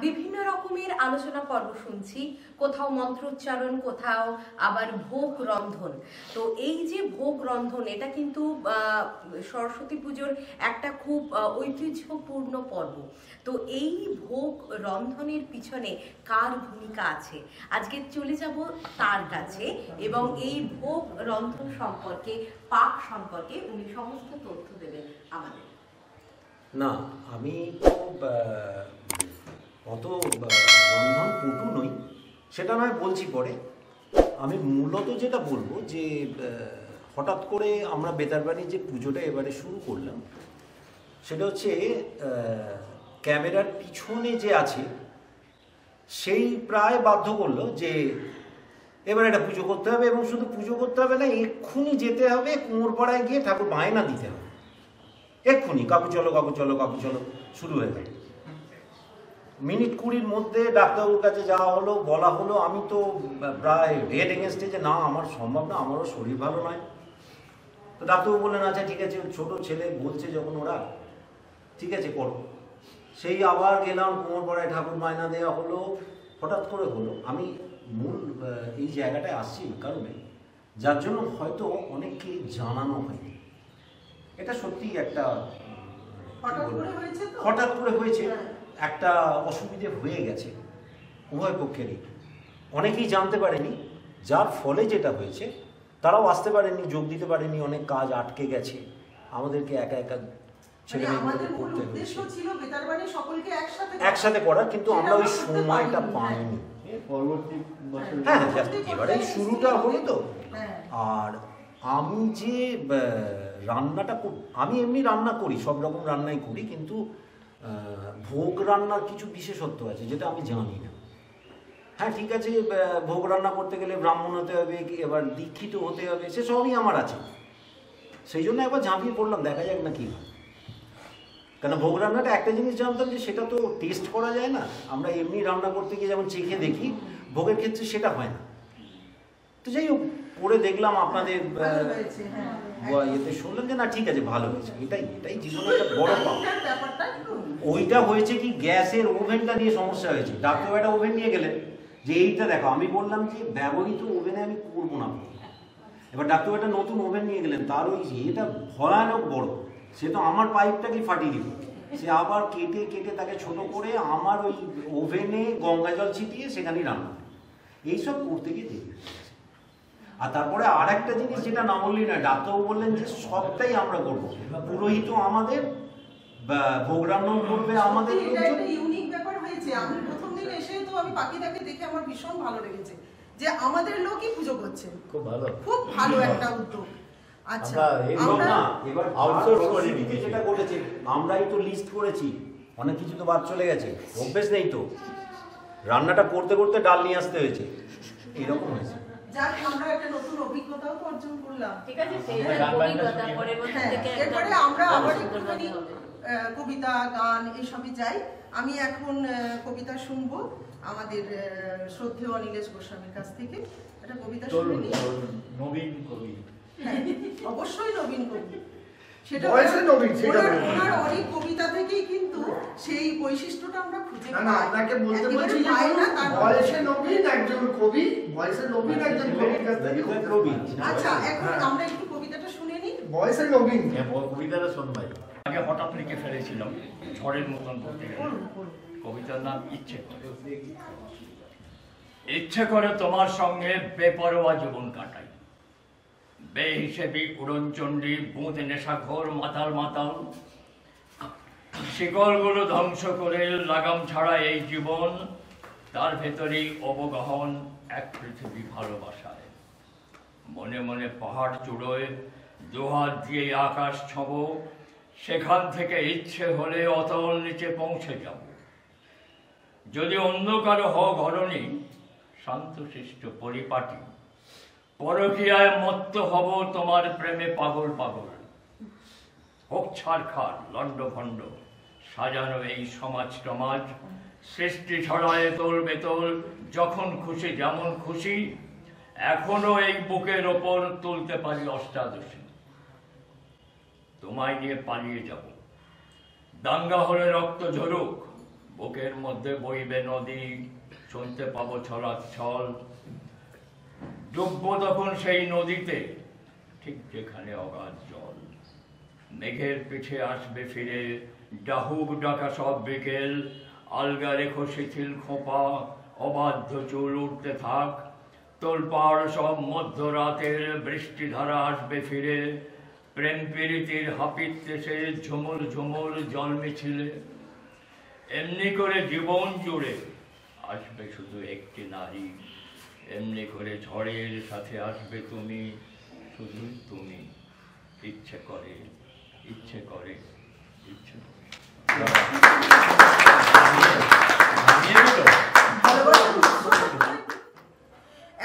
বিভিন্ন রকমের আলোচনা পর্ব শুনছি, কোথাও মন্ত্রোচ্চারণ, কোথাও আবার ভোগ রন্ধন। তো এই যে ভোগ রন্ধন, এটা কিন্তু সরস্বতী পুজোর একটা খুব ঐতিহ্যপূর্ণ পর্ব। তো এই ভোগ রন্ধনের পিছনে কার ভূমিকা আছে, আজকে চলে যাব তার কাছে, এবং এই ভোগ রন্ধন সম্পর্কে, পাক সম্পর্কে উনি সমস্ত তথ্য দেবেন আমাদের। না, আমি তো অত রন্ধন পটু নই, সেটা নয় বলছি পরে। আমি মূলত যেটা বলবো যে হঠাৎ করে আমরা বেতারবাড়ির যে পুজোটা এবারে শুরু করলাম, সেটা হচ্ছে ক্যামেরার পিছনে যে আছে সেই প্রায় বাধ্য করলো যে এবার এটা পুজো করতে হবে, এবং শুধু পুজো করতে হবে না, এক্ষুনি যেতে হবে কুমোরপাড়ায় গিয়ে ঠাকুর বায়না দিতে হবে, এক্ষুনি কাকু চলো কাকু চলো কাকু চলো শুরু হয়ে গেল। মিনিট 20-র মধ্যে ডাক্তারবাবুর কাছে যাওয়া হলো, বলা হলো, আমি তো প্রায় ডেড এগেনস্টে যে না আমার সম্ভব না, আমারও শরীর ভালো নয়। তো ডাক্তারবাবু বললেন আচ্ছা ঠিক আছে, ছোট ছেলে বলছে যখন ওরা, ঠিক আছে করো। সেই আবার গেলাম কুমোরপাড়ায়, ঠাকুর বায়না দেওয়া হলো। হঠাৎ করে হলো, আমি মূল এই জায়গাটায় আসছি কারণে যার জন্য হয়তো অনেককে জানানো হয়নি। এটা সত্যি একটা হঠাৎ করে হয়েছে, একটা অসুবিধে হয়ে গেছে উভয় পক্ষেরই। অনেকেই জানতে পারেনি, যার ফলে যেটা হয়েছে তারাও আসতে পারেনি, যোগ দিতে পারেনি, অনেক কাজ আটকে গেছে, আমাদেরকে একা একা ছেলে মেয়েদের করতে হয়েছে একসাথে করার, কিন্তু আমরা ওই সময়টা পাইনি। হ্যাঁ, এবারে শুরুটা হলো তো। আর আমি যে রান্নাটা, আমি এমনি রান্না করি, সব রকম রান্নাই করি, কিন্তু ভোগ রান্নার কিছু বিশেষত্ব আছে যেটা আমি জানি না। হ্যাঁ ঠিক আছে, ভোগ রান্না করতে গেলে ব্রাহ্মণ হতে হবে, এবার দীক্ষিত হতে হবে, সে সবই আমার আছে। সেই জন্য একবার ঝাঁপিয়ে পড়লাম, দেখা যাক না কি হয়। কেন ভোগ রান্নাটা একটা জিনিস জানতাম যে সেটা তো টেস্ট করা যায় না, আমরা এমনি রান্না করতে গিয়ে যেমন চেখে দেখি, ভোগের ক্ষেত্রে সেটা হয় না। তো যাই হোক, করে দেখলাম আপনাদের এতে শুনলাম যে না ঠিক আছে ভালো হয়েছে। এটাই জীবনে একটা বড় পাওয়া। ওইটা হয়েছে কি, গ্যাসের ওভেনটা নিয়ে সমস্যা হয়েছে। ডাক্তার একটা ওভেন নিয়ে গেলেন যে এইটা দেখো, আমি বললাম যে ব্যবহৃত ওভেনে আমি করবো না। এবার ডাক্তার একটা নতুন ওভেন নিয়ে গেলেন, তার ওই এটা ভয়ানক বড়, সে তো আমার পাইপটাকে ফাটিয়ে দিল। সে আবার কেটে কেটে তাকে ছোট করে আমার ওই ওভেনে গঙ্গা জল ছিটিয়ে সেখানেই রান্না, এইসব করতে গিয়ে দেখি। আর তারপরে আর একটা জিনিস যেটা না বললেই না, ডাক্তারবাবু বললেন যে সবটাই আমরা করবো, পুরোহিত আমাদের, ভোগ রান্না করবে আমাদের। ইউনিক ব্যাপার হয়েছে, আমি প্রথম দিন এসে তো আমি পাখিটাকে দেখে আমার ভীষণ ভালো লেগেছে যে আমাদের লোকই পুজো করছে। খুব ভালো একটা উদ্যোগ। আচ্ছা, আমরা এবার আউটসোর্স করে দিতে যেটা করেছে, আমরাই তো লিস্ট করেছি, অনেক কিছু তো বাদ চলে গেছে, অভ্যেস নেই তো, রান্নাটা করতে করতে ডাল নিয়ে আসতে হয়েছে, এরকম হয়েছে। যাক, আমরা একটা নতুন অভিজ্ঞতাও অর্জন করলাম। ঠিক আছে, এরপরে আমরা আবার একটুখানি কবিতা, গান এসবই যাই। আমি এখন কবিতা শুনবো আমাদের শ্রদ্ধেয় অনিলেশ গোস্বামীর কাছ থেকে। একটা কবিতা শুনি, নবীন কবি। হ্যাঁ, অবশ্যই নবীন কবি। সেটা ওনার অনেক কবিতা থেকেই কিন্তু সেই বৈশিষ্ট্যটা আমরা খুঁজে পাই। না, আপনাকে বলতে বলছি যে বয়সে নবীন একজন কবি, বয়সে নবীন একজন কবির কাছ থেকে কবি। আচ্ছা, এখন আমরা একটু কবিতাটা শুনে নিই। বয়সে নবীন কবিতাটা শোনবাই। আগে হঠাৎ লিখে ফেলেছিলাম ঝড়ের মতন করতে গেলে। কবিতার নাম ইচ্ছে করে। ইচ্ছে করে তোমার সঙ্গে বেপরোয়া জীবন কাটাই, বেহিসেবি উড়নচণ্ডী, বুঁদ নেশাখোর মাতাল মাতাল, শিকলগুলো ধ্বংস করে লাগাম ছাড়া এই জীবন, তার ভেতরেই অবগাহন এক পৃথিবী ভালোবাসায়। মনে মনে পাহাড় চূড়োয় দুহাত দিয়ে আকাশ ছব, সেখান থেকে ইচ্ছে হলে অতল নিচে পৌঁছে যাব। যদি অন্য কারো হোক ঘরণী, শান্তশিষ্ট পরিপাটি, পরকীয়ায় মত্ত হব তোমার প্রেমে পাগল পাগল। হোক ছাড়খাড় লণ্ডভণ্ড সাজানো এই সমাজ টমাজ, সৃষ্টি ছড়ায় তোল বেতল, যখন খুশি যেমন খুশি, এখনো এই বুকের ওপর তুলতে পারি অষ্টাদশী। তোমায় নিয়ে পালিয়ে যাব, দাঙ্গা হলে রক্ত ঝরুক, বুকের মধ্যে বইবে নদী, শুনতে পাবো ছলাচ্ছল। ডুববো তখন সেই নদীতে, ঠিক যেখানে অগাধ জল। মেঘের পিছে আসবে ফিরে ডাহুক ডাকা সব বিকেল। আলগা রেখো শিথিল খোপা, অবাধ্য চুল উঠতে থাক। তোলপাড় সব মধ্যরাতের বৃষ্টিধারা আসবে ফিরে। প্রেম প্রীতির হাপিত্যেসে ঝুমুর ঝুমুর জল মিছিলে। এমনি করে জীবন জুড়ে আসবে শুধু একটি নারী। এমনি করে ঝড়ের সাথে আসবে তুমি, শুধু তুমি। ইচ্ছে করে, ইচ্ছে করে, ইচ্ছে করে।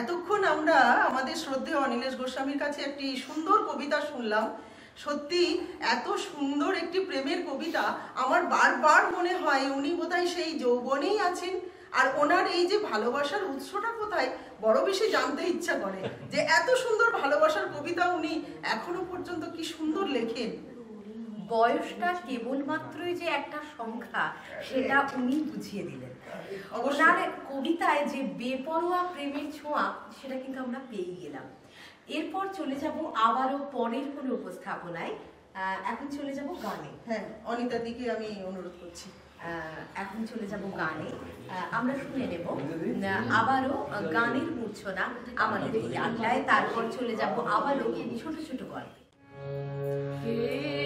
এতক্ষণ আমরা আমাদের শ্রদ্ধেয় অনিলেশ গোস্বামীর কাছে একটি সুন্দর কবিতা শুনলাম। সত্যি এত সুন্দর একটি প্রেমের কবিতা, আমার বারবার মনে হয় উনি বোধহয় সেই যৌবনেই আছেন। আর ওনার এই যে ভালোবাসার উৎসটা কোথায় বড় বেশি জানতে ইচ্ছা করে, যে এত সুন্দর ভালোবাসার কবিতা উনি এখনো পর্যন্ত কি সুন্দর লেখেন। বয়সটা কেবলমাত্রই যে একটা সংখ্যা সেটা উনি বুঝিয়ে দিলেন। ওনার কবিতায় যে বেপরোয়া প্রেমের ছোঁয়া সেটা কিন্তু আমরা পেয়ে গেলাম। এরপর চলে যাব আবারও পরের কোনো উপস্থাপনায়। এখন চলে যাব গানে। হ্যাঁ, অনিতার দিকে আমি অনুরোধ করছি। এখন চলে যাব গানে। আমরা শুনে নেব আবারও গানের মূর্ছনা আমাদের এই আড্ডায়। তারপর চলে যাব আবারও ছোট ছোট গল্পে। Thank you.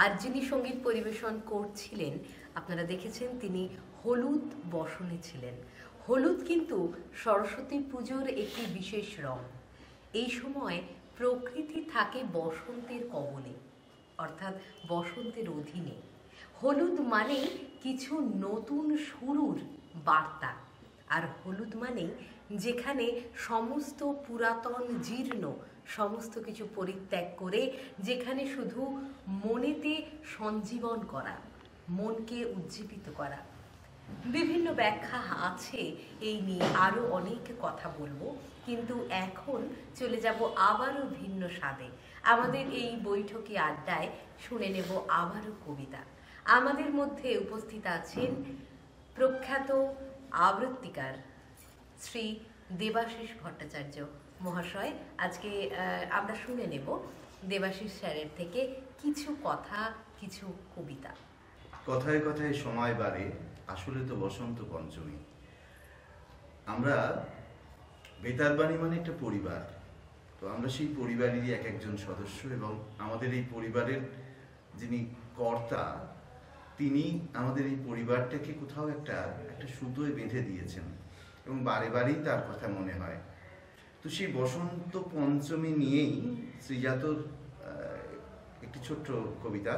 আর যিনি সঙ্গীত পরিবেশন করছিলেন আপনারা দেখেছেন তিনি হলুদ বসনে ছিলেন। হলুদ কিন্তু সরস্বতী পুজোর একটি বিশেষ রং। এই সময় প্রকৃতি থাকে বসন্তের কবলে, অর্থাৎ বসন্তের অধীনে। হলুদ মানেই কিছু নতুন শুরুর বার্তা, আর হলুদ মানেই যেখানে সমস্ত পুরাতন জীর্ণ সমস্ত কিছু পরিত্যাগ করে যেখানে শুধু মনেতে সঞ্জীবন করা, মনকে উজ্জীবিত করা। বিভিন্ন ব্যাখ্যা আছে এই নিয়ে, আরও অনেক কথা বলবো, কিন্তু এখন চলে যাব আবারও ভিন্ন স্বাদে। আমাদের এই বৈঠকি আড্ডায় শুনে নেব আবারও কবিতা। আমাদের মধ্যে উপস্থিত আছেন প্রখ্যাত আবৃত্তিকার শ্রী দেবাশিস ভট্টাচার্য মহাশয়। আজকে আমরা শুনে নেব দেবাশিস স্যারের থেকে কিছু কথা, কিছু কবিতা। কথায় কথায় সময় বাড়ে, আসলে তো বসন্ত পঞ্চমী। আমরা বেতারবাণী মানে একটা পরিবার, তো আমরা সেই পরিবারেরই এক একজন সদস্য, এবং আমাদের এই পরিবারের যিনি কর্তা তিনি আমাদের এই পরিবারটাকে কোথাও একটা সুতোয় বেঁধে দিয়েছেন, এবং বারে বারেই তার কথা মনে হয়। তো সেই বসন্ত পঞ্চমী নিয়েই শ্রীজাতর একটি ছোট্ট কবিতা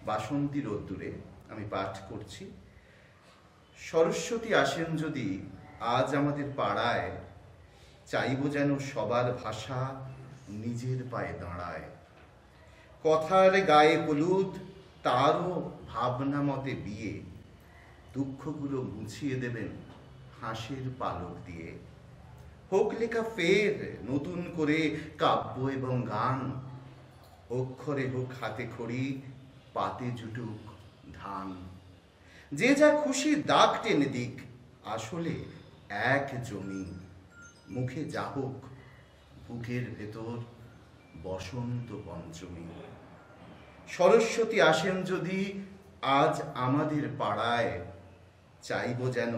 বাসন্তী রোদ্দুরে আমি পাঠ করছি। সরস্বতী আসেন যদি আজ আমাদের পাড়ায়, চাইব যেন সবার ভাষা নিজের পায়ে দাঁড়ায়। কথার গায়ে হলুদ, তারও ভাবনা মতে বিয়ে, দুঃখগুলো মুছিয়ে দেবেন হাসির পালক দিয়ে। হোক লেখা ফের নতুন করে কাব্য এবং গান, অক্ষরে হোক হাতে খড়ি, পাতে জুটুক ধান। যে যা খুশি দাগ টেনে দিক, আসলে এক জমি। মুখে যা হোক বুকের ভেতর বসন্ত পঞ্চমী। সরস্বতী আসেন যদি আজ আমাদের পাড়ায়, চাইব যেন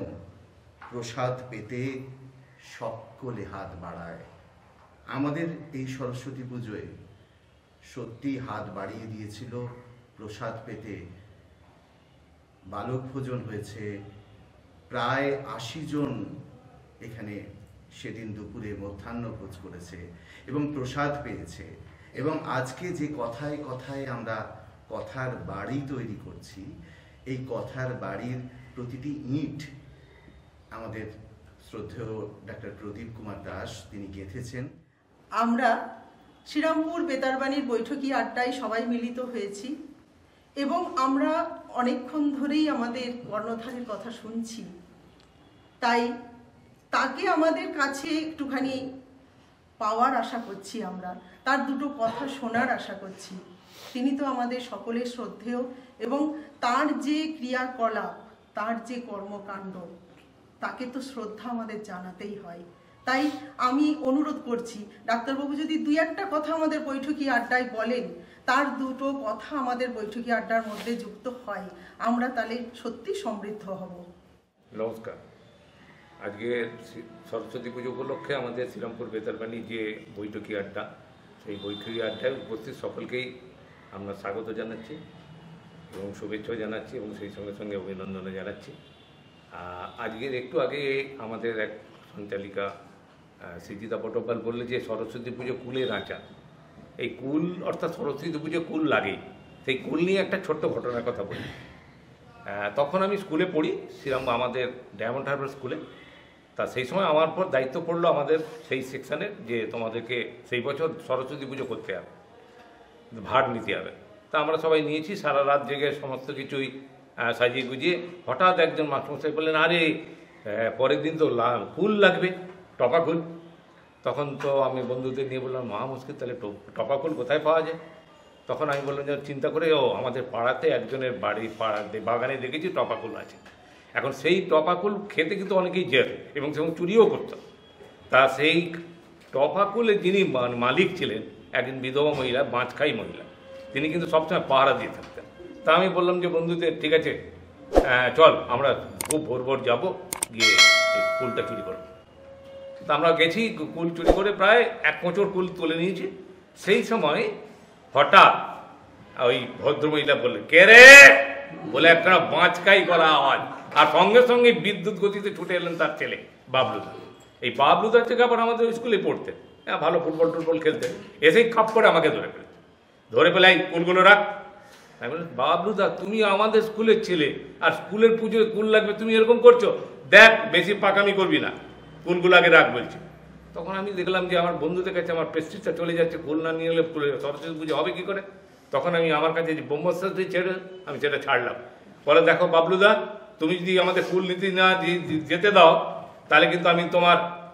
প্রসাদ পেতে সকলে হাত বাড়ায়। আমাদের এই সরস্বতী পুজোয় সত্যি হাত বাড়িয়ে দিয়েছিল প্রসাদ পেতে। বালক ভোজন হয়েছে, প্রায় 80 জন এখানে সেদিন দুপুরে মধ্যাহ্নভোজ করেছে এবং প্রসাদ পেয়েছে। এবং আজকে যে কথায় কথায় আমরা কথার বাড়ি তৈরি করছি, এই কথার বাড়ির প্রতিটি ইট আমাদের শ্রদ্ধেয় ডাক্তার প্রদীপ কুমার দাস তিনি গেঁথেছেন। আমরা শ্রীরামপুর বেতারবাণীর বৈঠকি আড্ডায় সবাই মিলিত হয়েছি, এবং আমরা অনেকক্ষণ ধরেই আমাদের কর্ণধারের কথা শুনছি। তাই তাকে আমাদের কাছে একটুখানি পাওয়ার আশা করছি, আমরা তার দুটো কথা শোনার আশা করছি। তিনি তো আমাদের সকলের শ্রদ্ধেয়, এবং তার যে ক্রিয়াকলাপ, তার যে কর্মকাণ্ড, তাকে তো শ্রদ্ধা আমাদের জানাতেই হয়। তাই আমি অনুরোধ করছি ডাক্তারবাবু যদি দুই একটা কথা আমাদের বৈঠকি আড্ডায় বলেন, তার দুটো কথা আমাদের বৈঠকি আড্ডার মধ্যে যুক্ত হয়, আমরা তাহলে সত্যি সমৃদ্ধ হব। নমস্কার। আজকে সরস্বতী পুজো উপলক্ষে আমাদের শ্রীরামপুর বেতারবাণী যে বৈঠকি আড্ডা, সেই বৈঠকি আড্ডায় উপস্থিত সকলকেই আমরা স্বাগত জানাচ্ছি এবং শুভেচ্ছাও জানাচ্ছি, এবং সেই সঙ্গে সঙ্গে অভিনন্দনও জানাচ্ছি। আজকের একটু আগে আমাদের এক সঞ্চালিকা সিজিতা পটপাল বললে যে সরস্বতী পুজো কুলের আঁচা। এই কুল অর্থাৎ সরস্বতী পুজো কুল লাগেই, সেই কুল নিয়ে একটা ছোট্ট ঘটনার কথা বলি। তখন আমি স্কুলে পড়ি, আমাদের ডায়মন্ড হারবার স্কুলে। তা সেই সময় আমার পর দায়িত্ব পড়লো আমাদের সেই সেকশানের, যে তোমাদেরকে সেই বছর সরস্বতী পুজো করতে হবে, ভার নিতে হবে। তা আমরা সবাই নিয়েছি, সারা রাত জেগে সমস্ত কিছুই সাজিয়ে গুজিয়ে। হঠাৎ একজন মাস্টারমশাই বললেন, আরে পরের দিন তো ফুল লাগবে, টপা ফুল। তখন তো আমি বন্ধুদের নিয়ে বললাম, মহা মুশকিল, তাহলে টপা ফুল কোথায় পাওয়া যায়? তখন আমি বললাম যে চিন্তা করে, আমাদের পাড়াতে একজনের বাগানে দেখেছি টপা ফুল আছে। এখন সেই টপা ফুল খেতে কিন্তু অনেকেই যেত এবং সেরকম চুরিও করত। তা সেই টপা ফুলের যিনি মালিক ছিলেন, একজন বিধবা মহিলা, বাঁচখাই মহিলা, তিনি কিন্তু সবসময় পাহারা দিয়ে থাকতেন। তা আমি বললাম যে বন্ধুদের, ঠিক আছে চল আমরা খুব ভোর ভোর যাবো, গিয়ে এই ফুলটা চুরি করবো। তা আমরা গেছি, কুল চুরি করে প্রায় 1 মোচড় কুল তুলে নিয়েছি। সেই সময় হঠাৎ ওই ভদ্রমহিলা বললেন, কে রে বলে একটা বাঁচকাই করা আওয়াজ, আর সঙ্গে সঙ্গে বিদ্যুৎ গতিতে ছুটে এলেন তার ছেলে বাবলুদা। এই বাবলুদার থেকে আবার আমাদের স্কুলে পড়তেন, হ্যাঁ ভালো ফুটবল টুটবল খেলতেন। এসেই খাপ করে আমাকে ধরে ফেলতেন, ধরে ফেলে এই কুলগুলো রাখ। আমি বললাম, বাবলুদা তুমি আমাদের স্কুলের ছেলে, আর স্কুলের পুজোয় কুল লাগবে, তুমি এরকম করছো, দেখ বেশি পাকামি করবি না, কুলগুলো আগে রাখ বলছি। তখন আমি দেখলাম যে আমার বন্ধুদের কাছে আমার প্রেস্টিজটা চলে যাচ্ছে, কুল না নিয়ে এলে সরস্বতী পুজো হবে কি করে। তখন আমি আমার কাছে যে ব্রহ্মস্ত্র ছেড়ে আমি সেটা ছাড়লাম। বলে, দেখো বাবলুদা, তুমি যদি আমাদের কুল নীতি না যেতে দাও, তাহলে কিন্তু আমি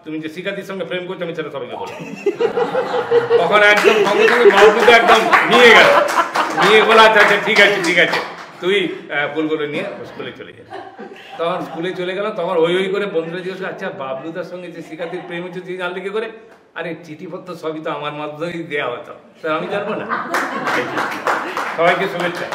তুমি যে শিক্ষার্থীর সঙ্গে প্রেম করছো আমি সেটা সবাইকে বলবো। তখন একদম সঙ্গে সঙ্গে বাবলুদা একদম নিয়ে গেল, নিয়ে বলে আচ্ছা আচ্ছা ঠিক আছে ঠিক আছে, তুই ফুলগুলো নিয়ে স্কুলে চলে যা। তখন স্কুলে চলে গেলাম, তখন ওই করে বন্ধুরা জিজ্ঞেস, আচ্ছা বাবলুদার সঙ্গে যে শিক্ষার্থীর প্রেম হচ্ছে তুই জানলি কি করে? আরে চিঠিপত্র সবই তো আমার মাধ্যমেই দেওয়া হতো, তা আমি জানবো না। সবাইকে শুভেচ্ছা।